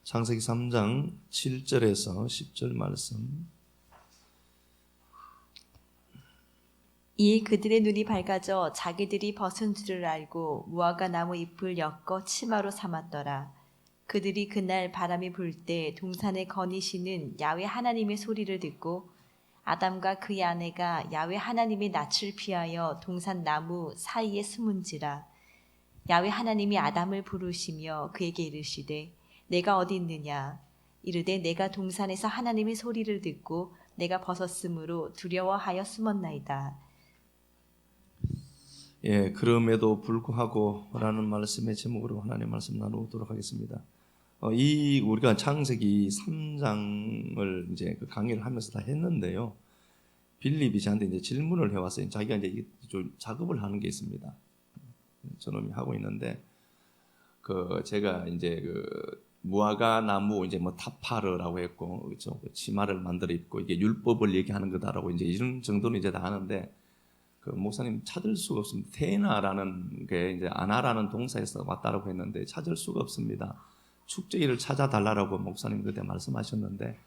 창세기 3장 7절에서 10절 말씀. 이에 그들의 눈이 밝아져 자기들이 벗은 줄을 알고 무화과 나무 잎을 엮어 치마로 삼았더라. 그들이 그날 바람이 불 때 동산에 거니시는 야훼 하나님의 소리를 듣고 아담과 그의 아내가 야훼 하나님의 낯을 피하여 동산 나무 사이에 숨은지라. 야훼 하나님이 아담을 부르시며 그에게 이르시되 내가 어디 있느냐. 이르되 내가 동산에서 하나님의 소리를 듣고 내가 벗었으므로 두려워하여 숨었나이다. 예, 그럼에도 불구하고 라는 말씀의 제목으로 하나님의 말씀 나누도록 하겠습니다. 우리가 창세기 3장을 이제 그 강의를 하면서 다 했는데요. 빌립이 저한테 이제 질문을 해왔어요. 자기가 이제 좀 작업을 하는 게 있습니다. 저놈이 하고 있는데, 제가 이제 무화과 나무 이제 뭐 타파르라고 했고, 그렇죠. 치마를 만들어 입고 이게 율법을 얘기하는 거다라고 이제 이런 정도는 이제 다 아는데, 목사님 찾을 수가 없습니다. 테나라는 게 이제 아나라는 동사에서 왔다라고 했는데 찾을 수가 없습니다. 축제일을 찾아달라고 목사님 그때 말씀하셨는데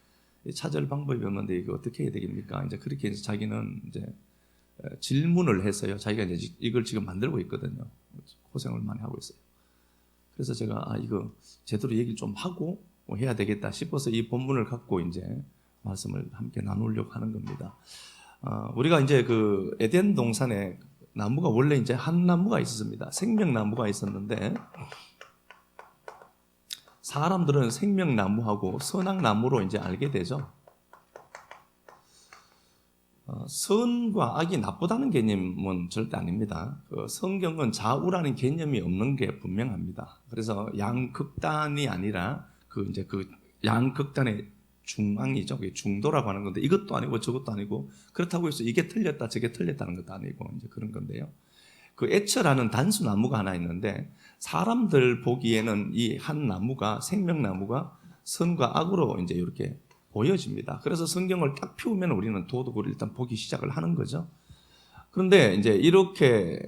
찾을 방법이 없는데 이거 어떻게 해야 되겠습니까? 이제 그렇게 해서 자기는 이제 질문을 했어요. 자기가 이제 이걸 지금 만들고 있거든요. 고생을 많이 하고 있어요. 그래서 제가 이거 제대로 얘기를 좀 하고 해야 되겠다 싶어서 이 본문을 갖고 이제 말씀을 함께 나누려고 하는 겁니다. 우리가 이제 에덴 동산에 나무가 원래 이제 한 나무가 있었습니다. 생명나무가 있었는데 사람들은 생명나무하고 선악나무로 이제 알게 되죠. 선과 악이 나쁘다는 개념은 절대 아닙니다. 성경은 좌우라는 개념이 없는 게 분명합니다. 그래서 양극단이 아니라 양극단의 중앙이죠. 그게 중도라고 하는 건데 이것도 아니고 저것도 아니고 그렇다고 해서 이게 틀렸다 저게 틀렸다는 것도 아니고 이제 그런 건데요. 애처라는 단수 나무가 하나 있는데 사람들 보기에는 이 한 나무가 생명나무가 선과 악으로 이제 이렇게 보여집니다. 그래서 성경을 딱 피우면 우리는 도덕을 일단 보기 시작을 하는 거죠. 그런데 이제 이렇게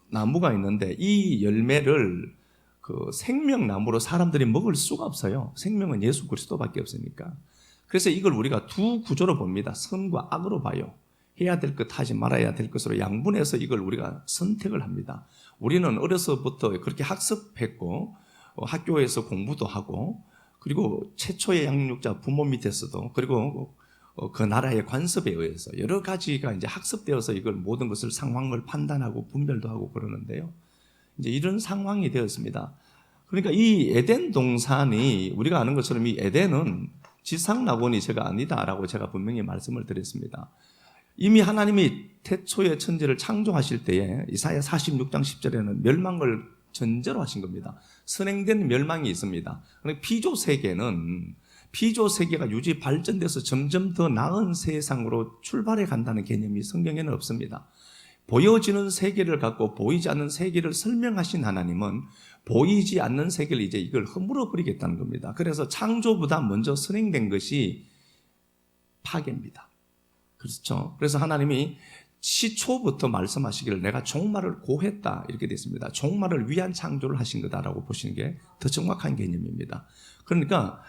나무가 있는데 이 열매를 생명나무로 사람들이 먹을 수가 없어요. 생명은 예수 그리스도밖에 없으니까. 그래서 이걸 우리가 두 구조로 봅니다. 선과 악으로 봐요. 해야 될 것, 하지 말아야 될 것으로 양분해서 이걸 우리가 선택을 합니다. 우리는 어려서부터 그렇게 학습했고 학교에서 공부도 하고 그리고 최초의 양육자 부모 밑에서도 그리고 그 나라의 관습에 의해서 여러 가지가 이제 학습되어서 이걸 모든 것을 상황을 판단하고 분별도 하고 그러는데요. 이제 이런 상황이 되었습니다. 그러니까 이 에덴 동산이 우리가 아는 것처럼 이 에덴은 지상낙원이 제가 아니다라고 제가 분명히 말씀을 드렸습니다. 이미 하나님이 태초의 천지를 창조하실 때에 이사야 46장 10절에는 멸망을 전제로 하신 겁니다. 선행된 멸망이 있습니다. 그러니까 피조 세계가 유지 발전돼서 점점 더 나은 세상으로 출발해 간다는 개념이 성경에는 없습니다. 보여지는 세계를 갖고 보이지 않는 세계를 설명하신 하나님은 보이지 않는 세계를 이제 이걸 허물어 버리겠다는 겁니다. 그래서 창조보다 먼저 선행된 것이 파괴입니다. 그렇죠. 그래서 하나님이 시초부터 말씀하시기를 내가 종말을 고했다 이렇게 됐습니다. 종말을 위한 창조를 하신 거다라고 보시는 게 더 정확한 개념입니다. 그러니까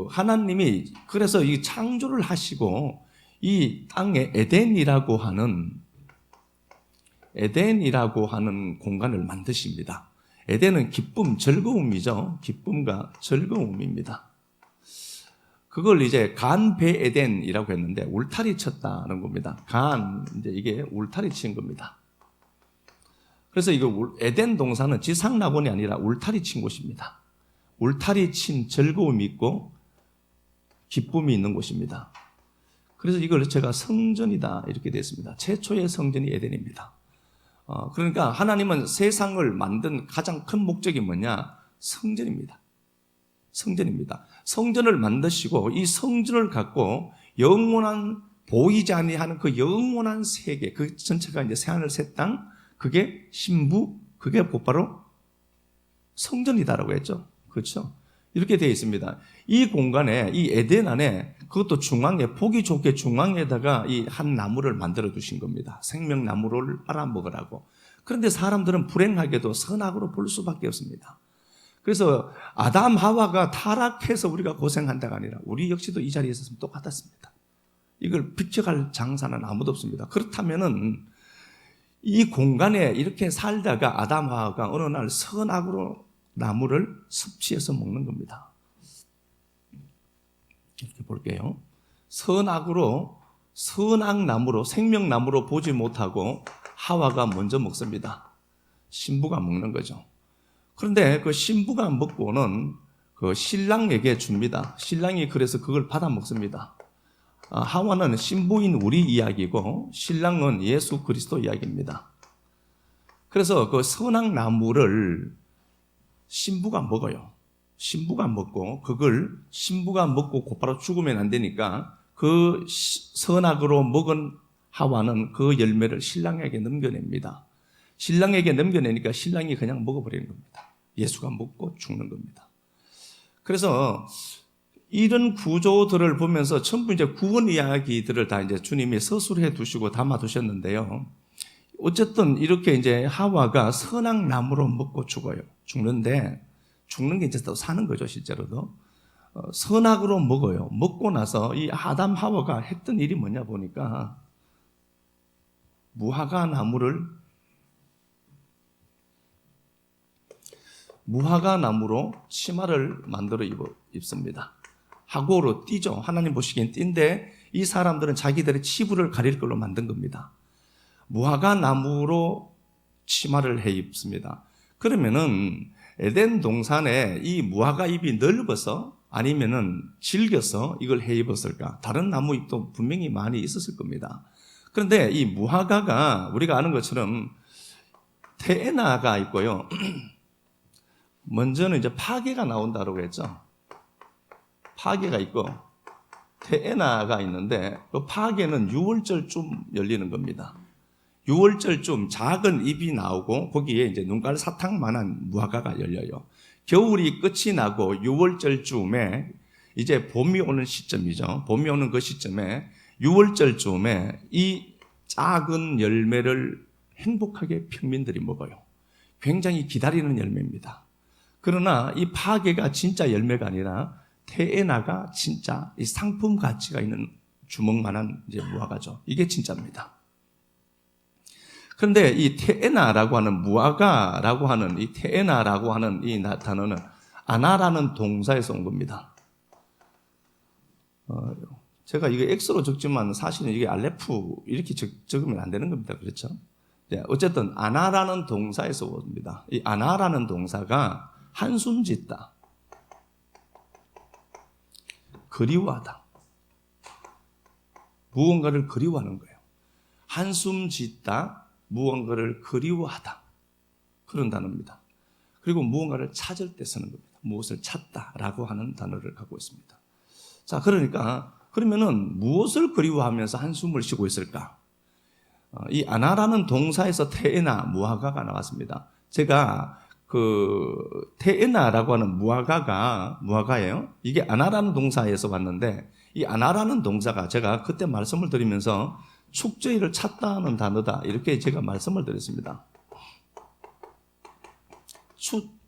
하나님이 그래서 이 창조를 하시고 이 땅에 에덴이라고 하는 공간을 만드십니다. 에덴은 기쁨, 즐거움이죠. 기쁨과 즐거움입니다. 그걸 이제 간배 에덴이라고 했는데 울타리 쳤다는 겁니다. 이제 이게 울타리 친 겁니다. 그래서 이거 에덴 동산은 지상낙원이 아니라 울타리 친 곳입니다. 울타리 친 즐거움이 있고 기쁨이 있는 곳입니다. 그래서 이걸 제가 성전이다 이렇게 됐습니다. 최초의 성전이 에덴입니다. 그러니까 하나님은 세상을 만든 가장 큰 목적이 뭐냐? 성전입니다. 성전을 만드시고 이 성전을 갖고 영원한 보이지 아니하는 그 영원한 세계, 그 전체가 이제 새하늘 새 땅, 그게 신부, 그게 곧바로 성전이다라고 했죠. 그렇죠? 이렇게 되어 있습니다. 이 공간에, 이 에덴 안에 그것도 중앙에, 보기 좋게 중앙에다가 이 한 나무를 만들어 두신 겁니다. 생명나무를 빨아먹으라고. 그런데 사람들은 불행하게도 선악으로 볼 수밖에 없습니다. 그래서 아담 하와가 타락해서 우리가 고생한다가 아니라 우리 역시도 이 자리에 있었으면 똑같았습니다. 이걸 비켜갈 장사는 아무도 없습니다. 그렇다면은 이 공간에 이렇게 살다가 아담 하와가 어느 날 선악으로 나무를 섭취해서 먹는 겁니다. 이렇게 볼게요. 선악으로, 선악나무로, 생명나무로 보지 못하고 하와가 먼저 먹습니다. 신부가 먹는 거죠. 그런데 그 신부가 먹고는 그 신랑에게 줍니다. 신랑이 그래서 그걸 받아 먹습니다. 하와는 신부인 우리 이야기고 신랑은 예수 그리스도 이야기입니다. 그래서 그 선악나무를 신부가 먹어요. 신부가 먹고 그걸 신부가 먹고 곧바로 죽으면 안 되니까 그 선악으로 먹은 하와는 그 열매를 신랑에게 넘겨냅니다. 신랑에게 넘겨내니까 신랑이 그냥 먹어버리는 겁니다. 예수가 먹고 죽는 겁니다. 그래서 이런 구조들을 보면서 전부 이제 구원 이야기들을 다 이제 주님이 서술해 두시고 담아 두셨는데요. 어쨌든 이렇게 이제 하와가 선악나무로 먹고 죽어요. 죽는데 죽는 게 이제 또 사는 거죠, 실제로도. 선악으로 먹어요. 먹고 나서 이 아담 하와가 했던 일이 뭐냐 보니까 무화과 나무로 치마를 만들어 입습니다. 하고로 띠죠. 하나님 보시기엔 띠인데 이 사람들은 자기들의 치부를 가릴 걸로 만든 겁니다. 무화과 나무로 치마를 해 입습니다. 그러면은 에덴 동산에 이 무화과 잎이 넓어서 아니면은 질겨서 이걸 해 입었을까? 다른 나무 잎도 분명히 많이 있었을 겁니다. 그런데 이 무화과가 우리가 아는 것처럼 테에나가 있고요. 먼저는 이제 파괴가 나온다고 했죠. 파괴가 있고 테에나가 있는데 그 파괴는 6월절쯤 열리는 겁니다. 6월절쯤 작은 잎이 나오고 거기에 이제 눈깔 사탕만한 무화과가 열려요. 겨울이 끝이 나고 6월절쯤에 이제 봄이 오는 시점이죠. 봄이 오는 그 시점에 6월절쯤에 이 작은 열매를 행복하게 평민들이 먹어요. 굉장히 기다리는 열매입니다. 그러나 이 파괴가 진짜 열매가 아니라 테에나가 진짜 이 상품 가치가 있는 주먹만한 이제 무화과죠. 이게 진짜입니다. 그런데 이 테에나라고 하는 무화과라고 하는 이 테에나라고 하는 이 단어는 아나라는 동사에서 온 겁니다. 제가 이게 X로 적지만 사실은 이게 알레프 이렇게 적으면 안 되는 겁니다. 그렇죠? 어쨌든 아나라는 동사에서 옵니다. 이 아나라는 동사가 한숨 짓다, 그리워하다, 무언가를 그리워하는 거예요. 한숨 짓다, 무언가를 그리워하다, 그런 단어입니다. 그리고 무언가를 찾을 때 쓰는 겁니다. 무엇을 찾다라고 하는 단어를 갖고 있습니다. 자, 그러면은 무엇을 그리워하면서 한숨을 쉬고 있을까? 이 아나라는 동사에서 테에나, 무화과가 나왔습니다. 제가 테에나라고 하는 무화과예요. 이게 아나라는 동사에서 왔는데 이 아나라는 동사가 제가 그때 말씀을 드리면서 축제일을 찾다는 단어다 이렇게 제가 말씀을 드렸습니다.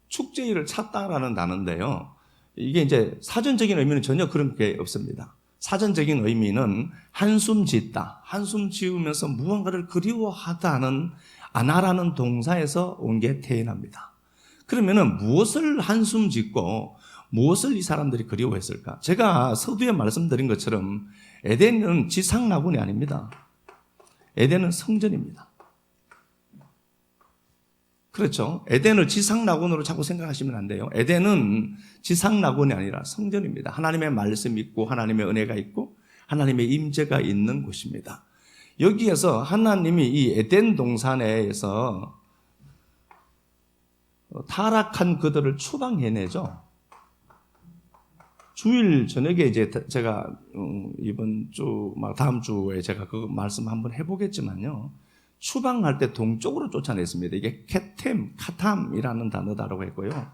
축제일을 찾다라는 단어인데요. 이게 이제 사전적인 의미는 전혀 그런 게 없습니다. 사전적인 의미는 한숨 짓다, 한숨 지으면서 무언가를 그리워하다는 아나라는 동사에서 온 게 테에나입니다. 그러면은 무엇을 한숨 짓고 무엇을 이 사람들이 그리워했을까? 제가 서두에 말씀드린 것처럼 에덴은 지상낙원이 아닙니다. 에덴은 성전입니다. 그렇죠? 에덴을 지상낙원으로 자꾸 생각하시면 안 돼요. 에덴은 지상낙원이 아니라 성전입니다. 하나님의 말씀이 있고 하나님의 은혜가 있고 하나님의 임재가 있는 곳입니다. 여기에서 하나님이 이 에덴 동산에서 타락한 그들을 추방해내죠. 주일 저녁에 이제 제가 이번 주, 다음 주에 제가 그 말씀 한번 해보겠지만요. 추방할 때 동쪽으로 쫓아냈습니다. 이게 카탐이라는 단어다라고 했고요.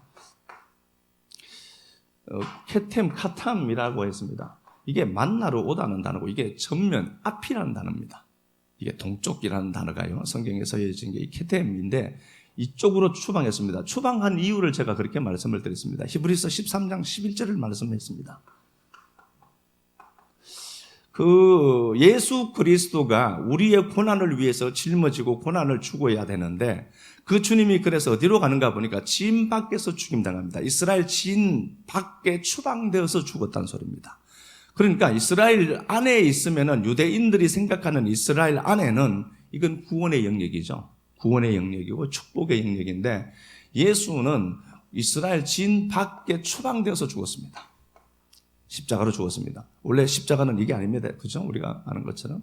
카탐이라고 했습니다. 이게 만나러 오다는 단어고 이게 전면 앞이라는 단어입니다. 이게 동쪽이라는 단어가요. 성경에 서해진 게 이 카탐인데 이쪽으로 추방했습니다. 추방한 이유를 제가 그렇게 말씀을 드렸습니다. 히브리서 13장 11절을 말씀했습니다. 그 예수 그리스도가 우리의 고난을 위해서 짊어지고 고난을 죽어야 되는데 그 주님이 그래서 어디로 가는가 보니까 진 밖에서 죽임당합니다. 이스라엘 진 밖에 추방되어서 죽었다는 소리입니다. 그러니까 이스라엘 안에 있으면은 유대인들이 생각하는 이스라엘 안에는 이건 구원의 영역이죠. 구원의 영역이고 축복의 영역인데 예수는 이스라엘 진 밖에 추방되어서 죽었습니다. 십자가로 죽었습니다. 원래 십자가는 이게 아닙니다. 그죠? 우리가 아는 것처럼.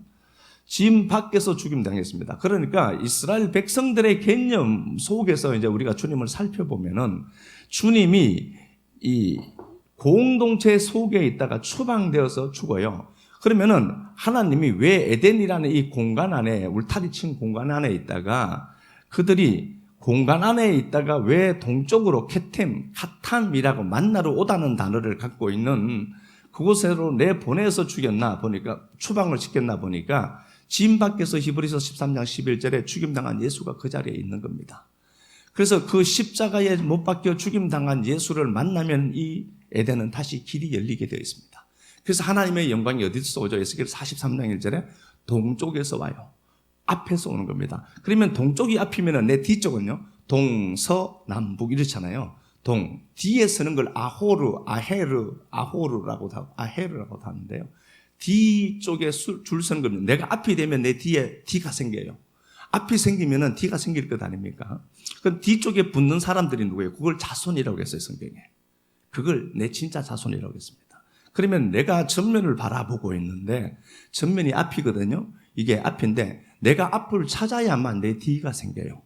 진 밖에서 죽임당했습니다. 그러니까 이스라엘 백성들의 개념 속에서 이제 우리가 주님을 살펴보면은 주님이 이 공동체 속에 있다가 추방되어서 죽어요. 그러면은 하나님이 왜 에덴이라는 이 공간 안에, 울타리 친 공간 안에 있다가 그들이 공간 안에 있다가 왜 동쪽으로 케템, 카탐이라고 만나러 오다는 단어를 갖고 있는 그곳으로 내보내서 죽였나 보니까, 추방을 시켰나 보니까 진 밖에서 히브리서 13장 11절에 죽임당한 예수가 그 자리에 있는 겁니다. 그래서 그 십자가에 못 박혀 죽임당한 예수를 만나면 이 에덴은 다시 길이 열리게 되어 있습니다. 그래서 하나님의 영광이 어디서 오죠? 에스겔 43장 1절에 동쪽에서 와요. 앞에서 오는 겁니다. 그러면 동쪽이 앞이면 내 뒤쪽은요, 동서남북 이렇잖아요. 뒤에 서는 걸 아헤르라고 하는데요. 뒤쪽에 줄 서는 겁니다. 내가 앞이 되면 내 뒤에 뒤가 생겨요. 앞이 생기면은 뒤가 생길 것 아닙니까? 그럼 뒤쪽에 붙는 사람들이 누구예요? 그걸 자손이라고 했어요, 성경에. 그걸 내 진짜 자손이라고 했습니다. 그러면 내가 전면을 바라보고 있는데 전면이 앞이거든요. 이게 앞인데 내가 앞을 찾아야만 내 뒤가 생겨요.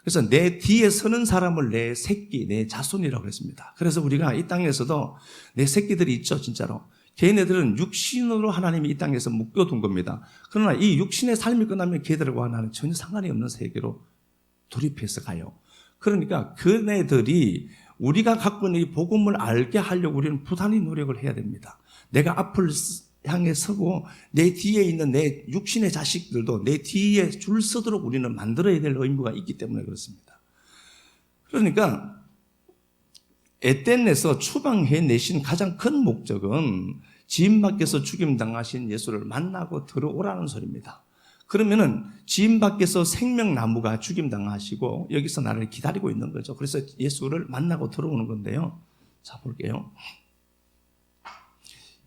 그래서 내 뒤에 서는 사람을 내 새끼, 내 자손이라고 했습니다. 그래서 우리가 이 땅에서도 내 새끼들이 있죠, 진짜로. 걔네들은 육신으로 하나님이 이 땅에서 묶여둔 겁니다. 그러나 이 육신의 삶이 끝나면 걔들과 하나는 전혀 상관이 없는 세계로 돌입해서 가요. 그러니까 그네들이 우리가 갖고 있는 이 복음을 알게 하려고 우리는 부단히 노력을 해야 됩니다. 내가 앞을 향해 서고 내 뒤에 있는 내 육신의 자식들도 내 뒤에 줄 서도록 우리는 만들어야 될 의무가 있기 때문에 그렇습니다. 그러니까 에덴에서 추방해내신 가장 큰 목적은 지인 밖에서 죽임당하신 예수를 만나고 들어오라는 소리입니다. 그러면은 지인 밖에서 생명나무가 죽임당하시고 여기서 나를 기다리고 있는 거죠. 그래서 예수를 만나고 들어오는 건데요. 자, 볼게요.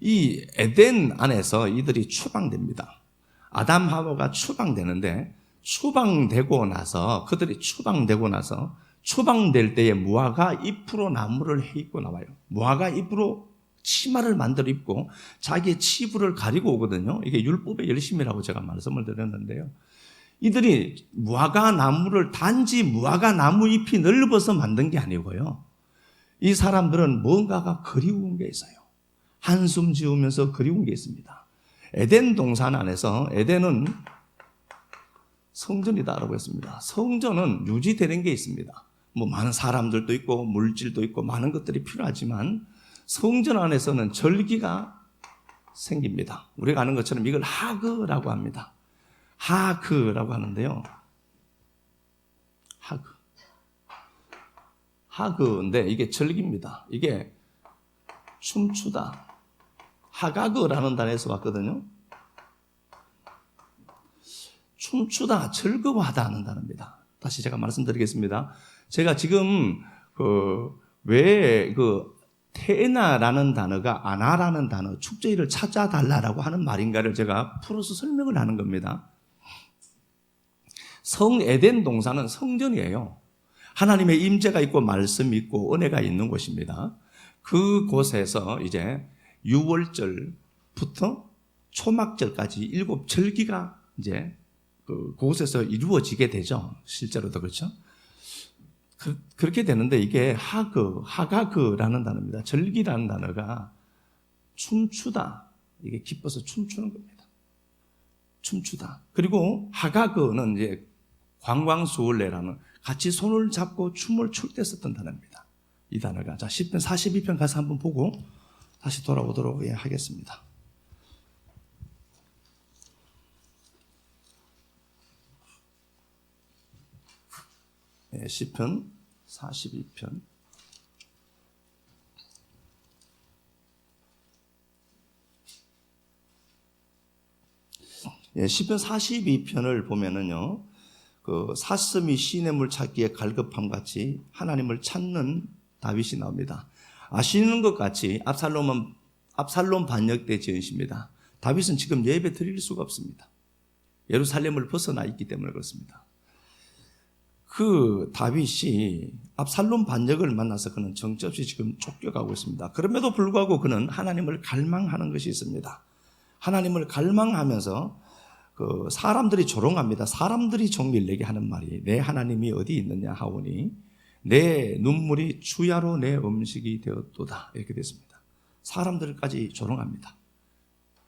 이 에덴 안에서 이들이 추방됩니다. 아담 하와가 추방되는데 그들이 추방되고 나서 추방될 때에 무화과 잎으로 나무를 해입고 나와요. 무화과 잎으로 치마를 만들어 입고 자기의 치부를 가리고 오거든요. 이게 율법의 열심이라고 제가 말씀을 드렸는데요. 이들이 무화과 나무를 단지 무화과 나무 잎이 넓어서 만든 게 아니고요. 이 사람들은 뭔가가 그리운 게 있어요. 한숨 지으면서 그리운 게 있습니다. 에덴 동산 안에서 에덴은 성전이다라고 했습니다. 성전은 유지되는 게 있습니다. 뭐 많은 사람들도 있고 물질도 있고 많은 것들이 필요하지만 성전 안에서는 절기가 생깁니다. 우리가 아는 것처럼 이걸 하그라고 합니다. 하그라고 하는데요. 하그인데 이게 절기입니다. 이게 춤추다. 하가그라는 단어에서 왔거든요. 춤추다, 즐거워하다 하는 단어입니다. 다시 제가 말씀드리겠습니다. 제가 지금 테나라는 단어가 아나라는 단어, 축제일을 찾아달라고 하는 말인가를 제가 풀어서 설명을 하는 겁니다. 에덴 동산은 성전이에요. 하나님의 임재가 있고 말씀이 있고 은혜가 있는 곳입니다. 그곳에서 이제 유월절부터 초막절까지 7절기가 이제 그곳에서 이루어지게 되죠. 실제로도 그렇죠. 그렇게 되는데 이게 하가그라는 단어입니다. 절기라는 단어가 춤추다. 이게 기뻐서 춤추는 겁니다. 춤추다. 그리고 하가그는 이제 관광수월래라는 같이 손을 잡고 춤을 출 때 썼던 단어입니다. 이 단어가. 자, 10편 42편 가서 한번 보고 다시 돌아오도록 하겠습니다. 시편 42편. 시편 42편을 보면은요, 그 사슴이 시냇물 찾기에 갈급함 같이 하나님을 찾는 다윗이 나옵니다. 아시는 것 같이 압살롬 반역 때 지은 시입니다. 다윗은 지금 예배 드릴 수가 없습니다. 예루살렘을 벗어나 있기 때문에 그렇습니다. 그 다윗이 압살롬 반역을 만나서 그는 정처없이 지금 쫓겨가고 있습니다. 그럼에도 불구하고 그는 하나님을 갈망하는 것이 있습니다. 하나님을 갈망하면서 그 사람들이 조롱합니다. 사람들이 종일 내게 하는 말이 내 하나님이 어디 있느냐 하오니 내 눈물이 주야로 내 음식이 되었도다. 이렇게 됐습니다. 사람들까지 조롱합니다.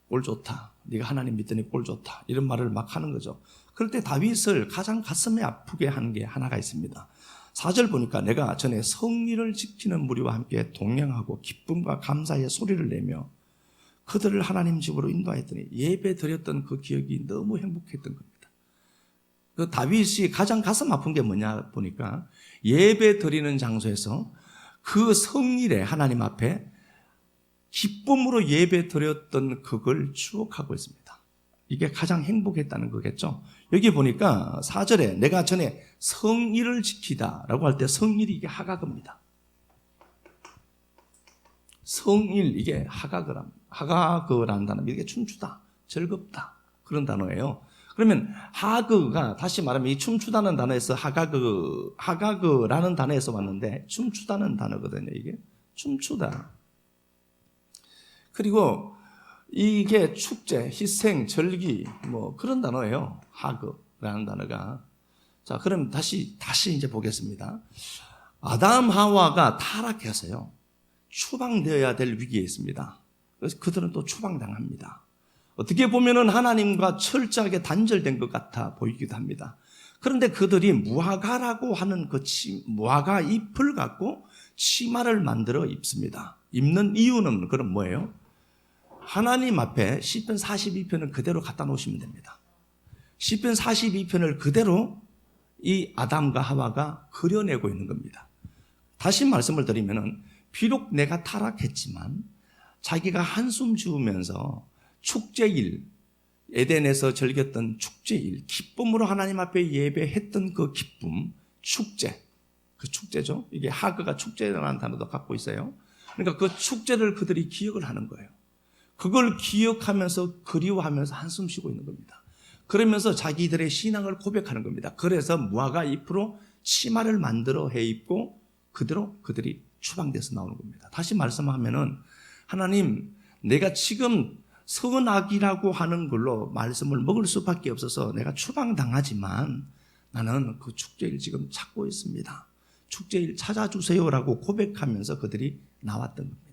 꼴 좋다. 네가 하나님 믿더니 꼴 좋다. 이런 말을 막 하는 거죠. 그럴 때 다윗을 가장 가슴에 아프게 하는 게 하나가 있습니다. 4절 보니까 내가 전에 성리를 지키는 무리와 함께 동행하고 기쁨과 감사의 소리를 내며 그들을 하나님 집으로 인도하였더니 예배 드렸던 그 기억이 너무 행복했던 겁니다. 그 다윗이 가장 가슴 아픈 게 뭐냐 보니까 예배 드리는 장소에서 그 성일에 하나님 앞에 기쁨으로 예배 드렸던 그걸 추억하고 있습니다. 이게 가장 행복했다는 거겠죠. 여기 보니까 4절에 내가 전에 성일을 지키다 라고 할 때 성일이 이게 하가그입니다. 성일 이게 하가그라는 단어, 이게 춤추다, 즐겁다 그런 단어예요. 그러면 하그가 다시 말하면 이 춤추다는 단어에서 하가그라는 단어에서 왔는데 춤추다는 단어거든요. 이게 춤추다. 그리고 이게 축제, 희생, 절기 뭐 그런 단어예요. 하그라는 단어가. 자, 그럼 다시 이제 보겠습니다. 아담 하와가 타락해서요. 추방되어야 될 위기에 있습니다. 그래서 그들은 또 추방당합니다. 어떻게 보면은 하나님과 철저하게 단절된 것 같아 보이기도 합니다. 그런데 그들이 무화과라고 하는 그 무화과 잎을 갖고 치마를 만들어 입습니다. 입는 이유는 그럼 뭐예요? 하나님 앞에 시편 42편을 그대로 갖다 놓으시면 됩니다. 시편 42편을 그대로 이 아담과 하와가 그려내고 있는 겁니다. 다시 말씀을 드리면은 비록 내가 타락했지만 자기가 한숨 지으면서 축제일, 에덴에서 즐겼던 축제일, 기쁨으로 하나님 앞에 예배했던 그 기쁨, 축제, 그 축제죠. 이게 하그가 축제라는 단어도 갖고 있어요. 그러니까 그 축제를 그들이 기억을 하는 거예요. 그걸 기억하면서 그리워하면서 한숨 쉬고 있는 겁니다. 그러면서 자기들의 신앙을 고백하는 겁니다. 그래서 무화과 잎으로 치마를 만들어 해 입고 그대로 그들이 추방돼서 나오는 겁니다. 다시 말씀하면은 하나님, 내가 지금 선악이라고 하는 걸로 말씀을 먹을 수밖에 없어서 내가 추방당하지만 나는 그 축제일 지금 찾고 있습니다. 축제일 찾아주세요라고 고백하면서 그들이 나왔던 겁니다.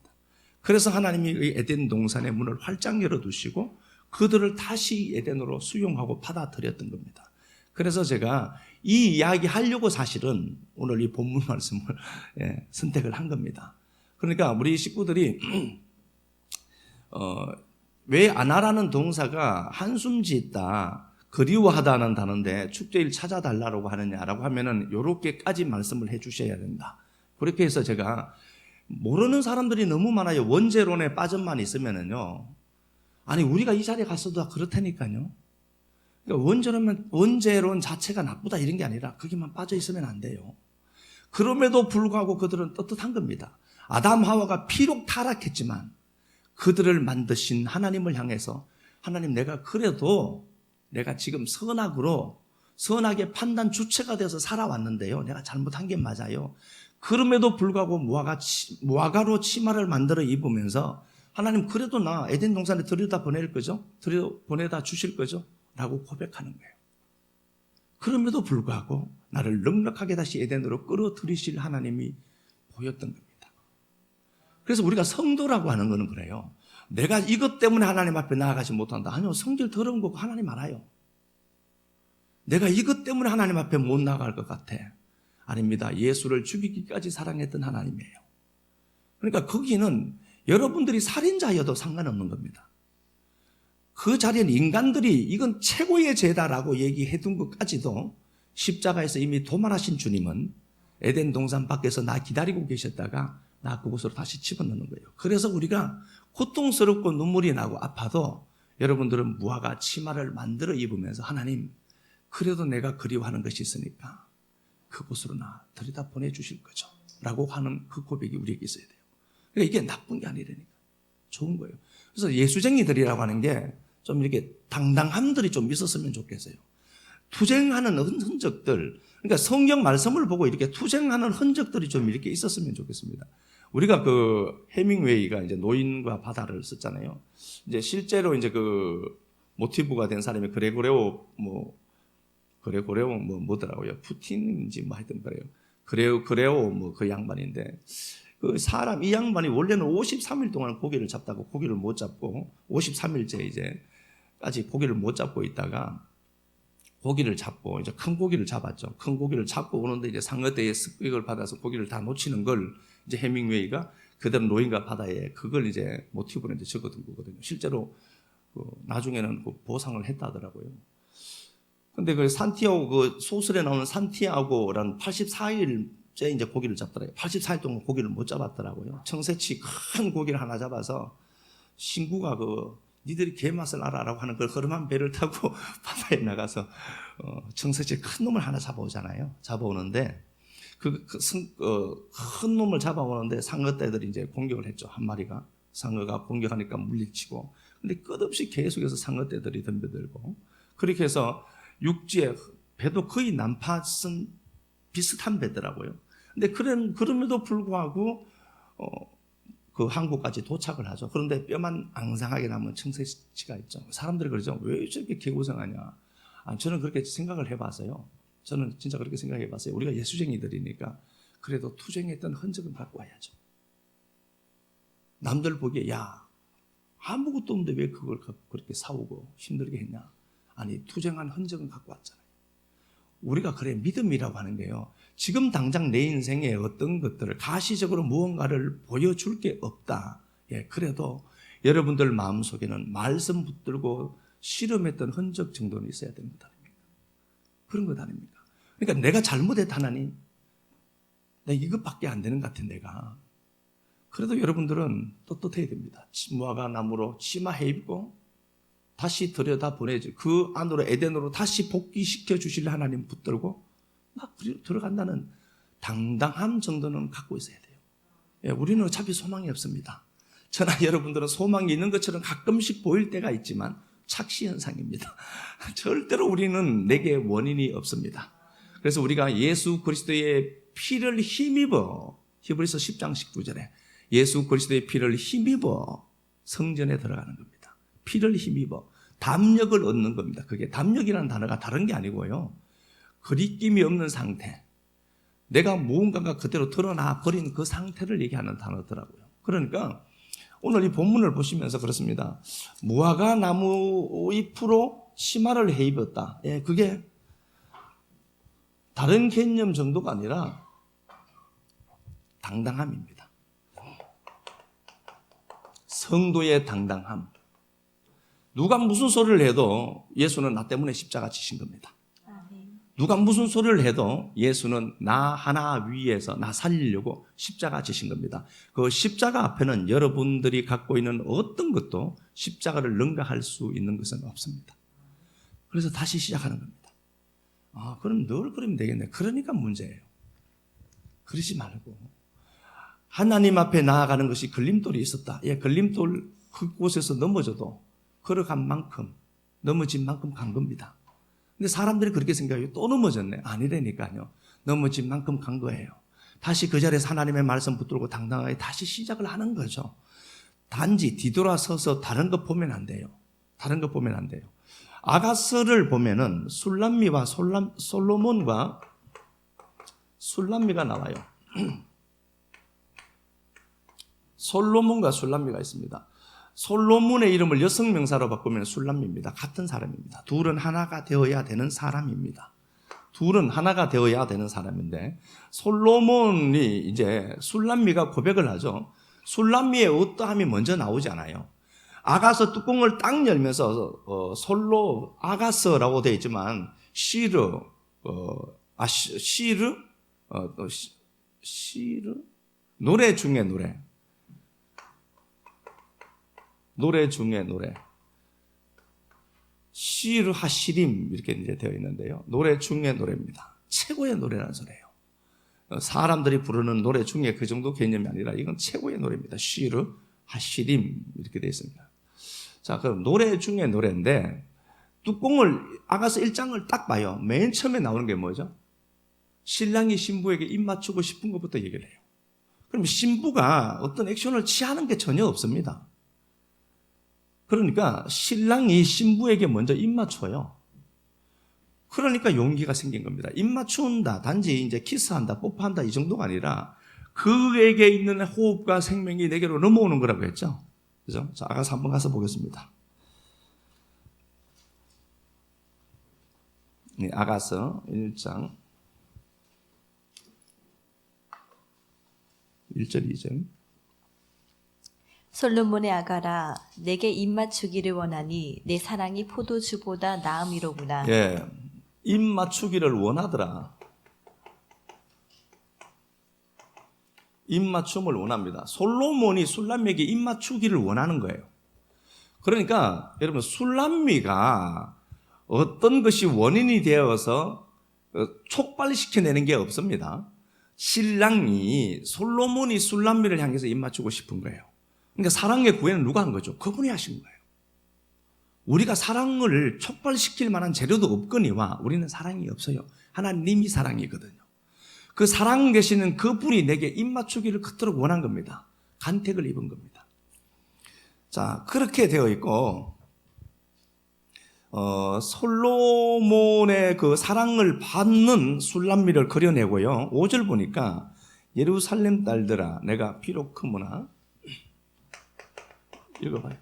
그래서 하나님이 에덴 동산의 문을 활짝 열어두시고 그들을 다시 에덴으로 수용하고 받아들였던 겁니다. 그래서 제가 이 이야기 하려고 사실은 오늘 이 본문 말씀을 선택을 한 겁니다. 그러니까 우리 식구들이 왜 안 하라는 동사가 한숨 짓다, 그리워하다는 단어인데 축제일 찾아달라고 하느냐라고 하면은 요렇게까지 말씀을 해 주셔야 된다. 그렇게 해서 제가 모르는 사람들이 너무 많아요. 원죄론에 빠져만 있으면은요. 아니, 우리가 이 자리에 갔어도 그렇다니까요. 그러니까 원죄론 자체가 나쁘다 이런 게 아니라 거기만 빠져 있으면 안 돼요. 그럼에도 불구하고 그들은 떳떳한 겁니다. 아담 하와가 비록 타락했지만 그들을 만드신 하나님을 향해서 하나님, 내가 그래도 내가 지금 선악의 판단 주체가 돼서 살아왔는데요. 내가 잘못한 게 맞아요. 그럼에도 불구하고 무화과로 치마를 만들어 입으면서 하나님, 그래도 나 에덴 동산에 들여다 보낼 거죠? 보내다 주실 거죠? 라고 고백하는 거예요. 그럼에도 불구하고 나를 넉넉하게 다시 에덴으로 끌어들이실 하나님이 보였던 겁니다. 그래서 우리가 성도라고 하는 거는 그래요. 내가 이것 때문에 하나님 앞에 나아가지 못한다. 아니요, 성질 더러운 거고 하나님 알아요. 내가 이것 때문에 하나님 앞에 못 나아갈 것 같아. 아닙니다. 예수를 죽이기까지 사랑했던 하나님이에요. 그러니까 거기는 여러분들이 살인자여도 상관없는 겁니다. 그 자리에는 인간들이 이건 최고의 죄다라고 얘기해 둔 것까지도 십자가에서 이미 도말하신 주님은 에덴 동산 밖에서 나 기다리고 계셨다가 나 그곳으로 다시 집어넣는 거예요. 그래서 우리가 고통스럽고 눈물이 나고 아파도 여러분들은 무화과 치마를 만들어 입으면서 하나님, 그래도 내가 그리워하는 것이 있으니까 그곳으로 나 들여다 보내주실 거죠 라고 하는 그 고백이 우리에게 있어야 돼요. 그러니까 이게 나쁜 게 아니라니까 좋은 거예요. 그래서 예수쟁이들이라고 하는 게 좀 이렇게 당당함들이 좀 있었으면 좋겠어요. 투쟁하는 흔적들, 그러니까 성경 말씀을 보고 이렇게 투쟁하는 흔적들이 좀 이렇게 있었으면 좋겠습니다. 우리가 그 해밍웨이가 이제 노인과 바다를 썼잖아요. 이제 실제로 이제 그 모티브가 된 사람이 그레고레오 뭐더라고요. 푸틴인지 뭐 하여튼 그래요. 그레오 뭐 그 양반인데 그 사람 이 양반이 원래는 53일 동안 고기를 잡다가 고기를 못 잡고 53일째 이제 아직 고기를 못 잡고 있다가 고기를 잡고 이제 큰 고기를 잡았죠. 큰 고기를 잡고 오는데 이제 상어떼에 습격을 받아서 고기를 다 놓치는 걸 이제 해밍웨이가 그대로 노인과 바다에 그걸 이제 모티브로 이제 적어둔 거거든요. 실제로 나중에는 그 보상을 했다더라고요. 근데 그 산티아고 그 소설에 나오는 산티아고라는 84일째 이제 고기를 잡더라고요. 84일 동안 고기를 못 잡았더라고요. 청새치 큰 고기를 하나 잡아서 신구가 니들이 개맛을 알아라고 하는 그 허름한 배를 타고 바다에 나가서 청새치 큰 놈을 하나 잡아오잖아요. 잡아오는데 큰 놈을 잡아오는데 상어떼들이 이제 공격을 했죠. 한 마리가 상어가 공격하니까 물리치고, 근데 끝없이 계속해서 상어떼들이 덤벼들고 그렇게 해서 육지에 배도 거의 난파선 비슷한 배더라고요. 근데 그럼에도 불구하고 그 항구까지 도착을 하죠. 그런데 뼈만 앙상하게 남은 청새치가 있죠. 사람들이 그러죠. 왜 저렇게 개고생하냐. 저는 그렇게 생각을 해봤어요. 저는 진짜 그렇게 생각해봤어요. 우리가 예수쟁이들이니까 그래도 투쟁했던 흔적은 갖고 와야죠. 남들 보기에 야 아무것도 없는데 왜 그걸 그렇게 싸우고 힘들게 했냐. 아니 투쟁한 흔적은 갖고 왔잖아요. 우리가 그래 믿음이라고 하는 게요. 지금 당장 내 인생에 어떤 것들을 가시적으로 무언가를 보여줄 게 없다. 그래도 여러분들 마음속에는 말씀 붙들고 실험했던 흔적 정도는 있어야 되는 것 아닙니까? 그런 것 아닙니까? 그러니까 내가 잘못했다 하나님. 내가 이것밖에 안 되는 것 같아 내가. 그래도 여러분들은 떳떳해야 됩니다. 무화과 나무로 치마 해입고 다시 들여다 보내줘. 그 안으로 에덴으로 다시 복귀시켜 주실 하나님 붙들고 막 들어간다는 당당함 정도는 갖고 있어야 돼요. 우리는 어차피 소망이 없습니다. 저나 여러분들은 소망이 있는 것처럼 가끔씩 보일 때가 있지만 착시현상입니다. 절대로 우리는 내게 원인이 없습니다. 그래서 우리가 예수 그리스도의 피를 힘입어 히브리서 10장 19절에 예수 그리스도의 피를 힘입어 성전에 들어가는 겁니다. 피를 힘입어 담력을 얻는 겁니다. 그게 담력이라는 단어가 다른 게 아니고요. 거리낌이 없는 상태, 내가 무언가가 그대로 드러나 버린 그 상태를 얘기하는 단어더라고요. 그러니까 오늘 이 본문을 보시면서 그렇습니다. 무화과 나무 잎으로 치마를 해 입었다. 그게 다른 개념 정도가 아니라 당당함입니다. 성도의 당당함. 누가 무슨 소리를 해도 예수는 나 때문에 십자가 지신 겁니다. 누가 무슨 소리를 해도 예수는 나 하나 위에서 나 살리려고 십자가 지신 겁니다. 그 십자가 앞에는 여러분들이 갖고 있는 어떤 것도 십자가를 능가할 수 있는 것은 없습니다. 그래서 다시 시작하는 겁니다. 그럼 늘 그러면 되겠네. 그러니까 문제예요. 그러지 말고 하나님 앞에 나아가는 것이 걸림돌이 있었다. 걸림돌 그곳에서 넘어져도 걸어간 만큼 넘어진 만큼 간 겁니다. 근데 사람들이 그렇게 생각해요. 또 넘어졌네. 아니라니까요. 넘어진 만큼 간 거예요. 다시 그 자리에서 하나님의 말씀 붙들고 당당하게 다시 시작을 하는 거죠. 단지 뒤돌아서서 다른 것 보면 안 돼요. 다른 것 보면 안 돼요. 아가스를 보면은 술람미와 솔로몬과 술람미가 나와요. 솔로몬과 술람미가 있습니다. 솔로몬의 이름을 여성 명사로 바꾸면 술람미입니다. 같은 사람입니다. 둘은 하나가 되어야 되는 사람입니다. 둘은 하나가 되어야 되는 사람인데 솔로몬이 이제 술람미가 고백을 하죠. 술람미의 어떠함이 먼저 나오지 않아요. 아가서 뚜껑을 딱 열면서 아가서라고 되어 있지만 시르 시르 또 시르 노래 중에 노래 중에 노래 시르 하시림 이렇게 이제 되어 있는데요. 노래 중에 노래입니다. 최고의 노래라는 소리예요. 사람들이 부르는 노래 중에 그 정도 개념이 아니라 이건 최고의 노래입니다. 시르 하시림 이렇게 되어 있습니다. 자, 그럼 노래 중에 노래인데 뚜껑을 아가서 1장을 딱 봐요. 맨 처음에 나오는 게 뭐죠? 신랑이 신부에게 입 맞추고 싶은 것부터 얘기를 해요. 그럼 신부가 어떤 액션을 취하는 게 전혀 없습니다. 그러니까 신랑이 신부에게 먼저 입 맞춰요. 그러니까 용기가 생긴 겁니다. 입 맞춘다, 단지 이제 키스한다, 뽀뽀한다 이 정도가 아니라 그에게 있는 호흡과 생명이 내게로 넘어오는 거라고 했죠. 그죠? 자, 아가서 한번 가서 보겠습니다. 네, 아가서 1장 1절 2절 솔로몬의 아가라 내게 입 맞추기를 원하니 내 사랑이 포도주보다 나음이로구나. 예, 입 맞추기를 원하더라. 입 맞춤을 원합니다. 솔로몬이 술람미에게 입 맞추기를 원하는 거예요. 그러니까 여러분 술람미가 어떤 것이 원인이 되어서 촉발시켜내는 게 없습니다. 신랑이 솔로몬이 술람미를 향해서 입 맞추고 싶은 거예요. 그러니까 사랑의 구애는 누가 한 거죠? 그분이 하신 거예요. 우리가 사랑을 촉발시킬 만한 재료도 없거니와 우리는 사랑이 없어요. 하나님이 사랑이거든요. 그 사랑 되시는 그분이 내게 입 맞추기를 그토록 원한 겁니다. 간택을 입은 겁니다. 자, 그렇게 되어 있고 솔로몬의 그 사랑을 받는 술람미를 그려내고요. 5절 보니까 예루살렘 딸들아 내가 비록 크구나. 읽어봐요.